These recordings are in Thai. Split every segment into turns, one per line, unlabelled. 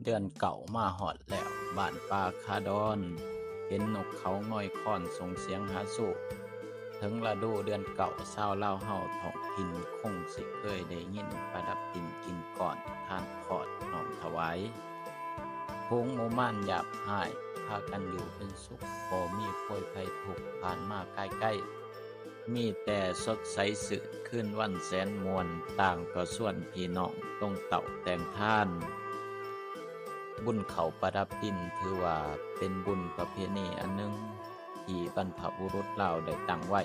เดือนเก่ามาฮอดแล้วบ้านป่าคาดอนเห็นนกเขาง่อยค้อนส่งเสียงหาสู่ถึงฤดูเดือนเก่าชาวลาวเฮาท้องถิ่นคงสิเคยได้ยินประดับดินกินก่อนทานขอดน้อมถวายพงหมู่ม่านหยาบหายพากันอยู่เป็นสุขบ่มีโพยภัยทุกข์ผ่านมาใกล้ๆมีแต่สดใสสืดขึ้นวันแสนมวลต่างก็ส่วนพี่น้องตรงเต่าแต่งท่าน บุญเขาประดับดินถือว่าเป็นบุญประเพณีอันหนึ่งที่บรรพบุรุษเราได้ตั้งไว้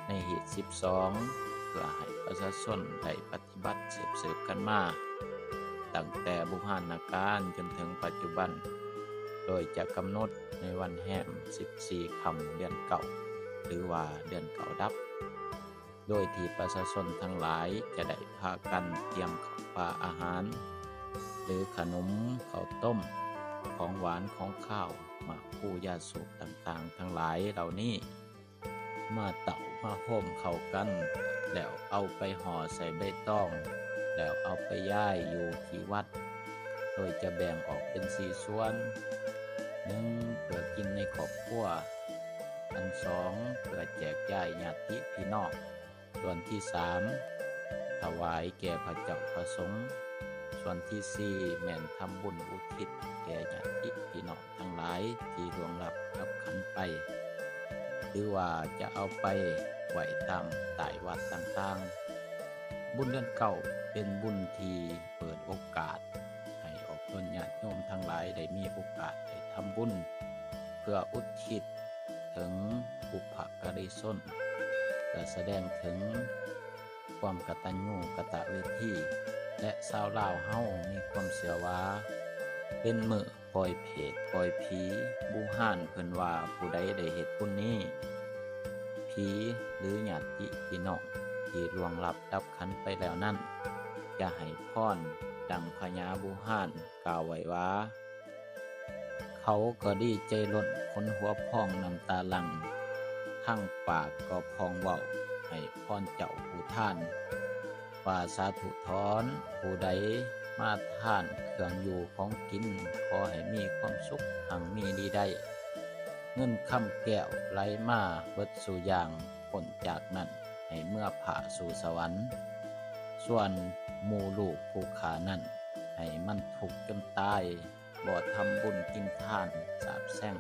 ในหีด12เพื่อให้ประชาชนได้ปฏิบัติสืบกันมาตั้งแต่โบราณกาลจนถึงปัจจุบันโดยจะกำหนดในวันแห่ม14ค่ำเดือนเก่าหรือว่าเดือนเก่าดับโดยที่ประชาชนทั้งหลายจะได้พากันเตรียมข้าวปลาอาหารหรือขนมข้าวต้มของหวานของข้าวหมากพลูยาสูบต่างๆทั้งหลายเหล่านี้มาเต่ามาโฮมเข้ากันแล้วเอาไปห่อใส่ใบตองแล้วเอาไปย่ายอยู่ที่วัดโดยจะแบ่งออกเป็น4ส่วน1เพื่อกินในครอบครัวอัน2เพื่อแจกจ่ายญาติพี่น้องส่วนที่3ถวายแก่พระเจ้าพระสงฆ์ส่วนที่4แม่นทำบุญอุทิศแก่ญาติพี่น้องทั้งหลายที่ล่วงลับกับขันไปหรือว่าจะเอาไปไหว้ตามตายวัดต่างๆบุญเดือนเก่าเป็นบุญที่เปิดโอกาสให้ออกตนญาติโยมทั้งหลายได้มีโอกาสได้ทำบุญเพื่ออุทิศถึงบุพการีชนและแสดงถึงความกตัญญูกตเวทีและชาวลาวเฮามีความเชื่อว่าเป็นมื้อปล่อยเพศปล่อยผีบูห่านเพิ่นว่าผู้ใดได้เฮ็ดบุญนี้ผีหรือญาติพี่น้องที่ล่วงลับดับขันไปแล้วนั้นจะให้พรดังพญาบูห่านกล่าวไว้ว่าเขาก็ดีใจล้นคนหัวพองน้ำตาหลั่งทั้งปากก็พองเว้าให้พรเจ้าผู้ท่านว่าสาธุถอนผู้ใดมาท่านเครื่องอยู่ของกินขอให้มีความสุขหังมีดีได้เงินคำแก้วไหลมาเบิดสู่อย่างพ้นจากนั้นให้เมื่อผ่าสู่สวรรค์ส่วนหมู่ลูกผู้ขานั้นให้มันทุกข์จนตายบ่ทำบุญกินทานสาบแช่ง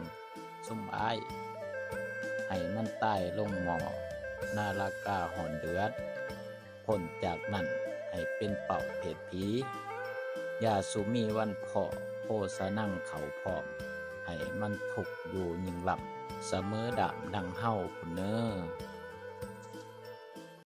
ซุ่มอ้ายให้มันตายลงหม้อนาลากาหอนเดือดพ้นจากนั้นให้เป็นเป่าเพศผีอย่าสุมีวันพอโพสนั่งเขาพร้อมให้มันทุกข์อยู่ยิ่งหลับเสมอดามดังเฮาพุ่นเน้อ